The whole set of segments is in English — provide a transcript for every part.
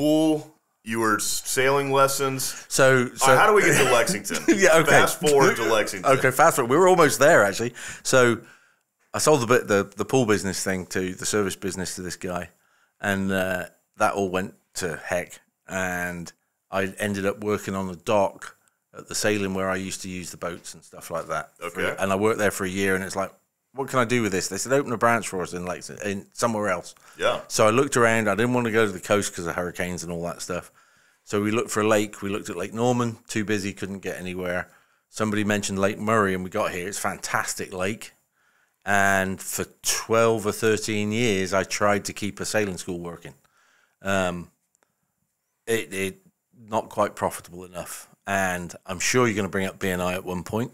pool. You were sailing lessons. So how do we get to Lexington? Yeah, okay. Fast forward to Lexington. Okay, fast forward. We were almost there, actually. So I sold the pool business thing to the service business to this guy, and that all went to heck. And I ended up working on the dock at the sailing where I used to use the boats and stuff like that. Okay. And I worked there for a year, and it's like, what can I do with this? They said, open a branch for us in Lexington, somewhere else. Yeah. So I looked around. I didn't want to go to the coast because of hurricanes and all that stuff. So we looked for a lake. We looked at Lake Norman. Too busy, couldn't get anywhere. Somebody mentioned Lake Murray, and we got here. It's a fantastic lake. And for 12 or 13 years, I tried to keep a sailing school working. It not quite profitable enough. And I'm sure you're going to bring up BNI at one point.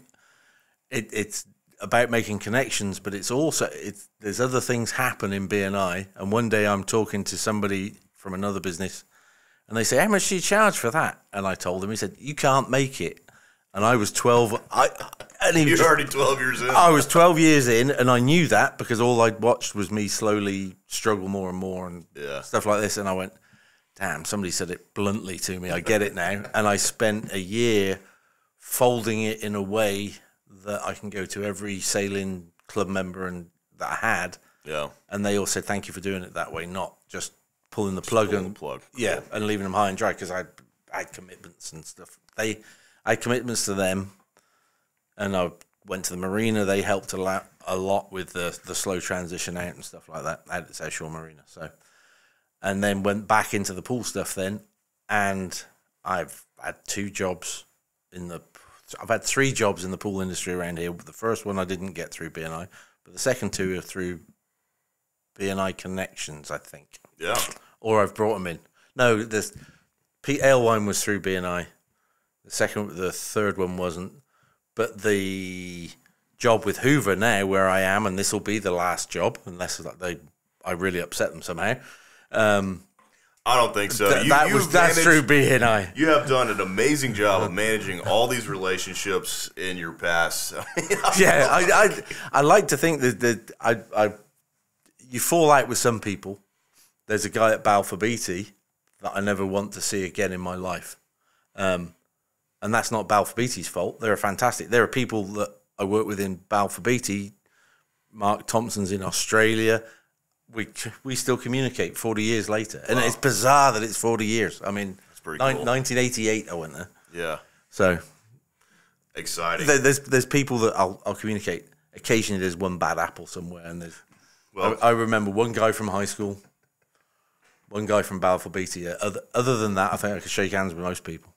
It's about making connections, but it's also there's other things happen in BNI. And one day I'm talking to somebody from another business, and they say, "How much do you charge for that?" And I told him. He said, "You can't make it." And I was 12. You're already 12 years in. I was 12 years in, and I knew that because all I'd watched was me slowly struggle more and more and stuff like this. And I went, damn, somebody said it bluntly to me. I get it now. And I spent a year folding it in a way that I can go to every sailing club member and that I had. Yeah. And they all said, thank you for doing it that way, not just pulling the plug and leaving them high and dry, because I had commitments and stuff. I had commitments to them, and I went to the marina. They helped a lot with the slow transition out and stuff like that out at South Shore Marina. So, and then went back into the pool stuff then, and I've had 2 jobs I've had 3 jobs in the pool industry around here. The first one I didn't get through BNI, but the second 2 are through BNI connections, I think. Yeah. Or I've brought them in. No, Pete Alewine was through BNI. The third one wasn't. But the job with Hoover now, where I am, and this will be the last job, unless I really upset them somehow. I don't think so. That's through BNI. You have done an amazing job of managing all these relationships in your past. I like to think that you fall out with some people. There's a guy at Balfour Beatty that I never want to see again in my life. And that's not Balfour Beatty's fault. They're fantastic. There are people that I work with in Balfour Beatty. Mark Thompson's in Australia. We still communicate 40 years later. And it's bizarre that it's 40 years. I mean, that's pretty cool. 1988 I went there. Yeah. So exciting. There's people that I'll communicate. Occasionally there's one bad apple somewhere. And I remember one guy from high school, one guy from Balfour Beatty. Other than that, I think I could shake hands with most people.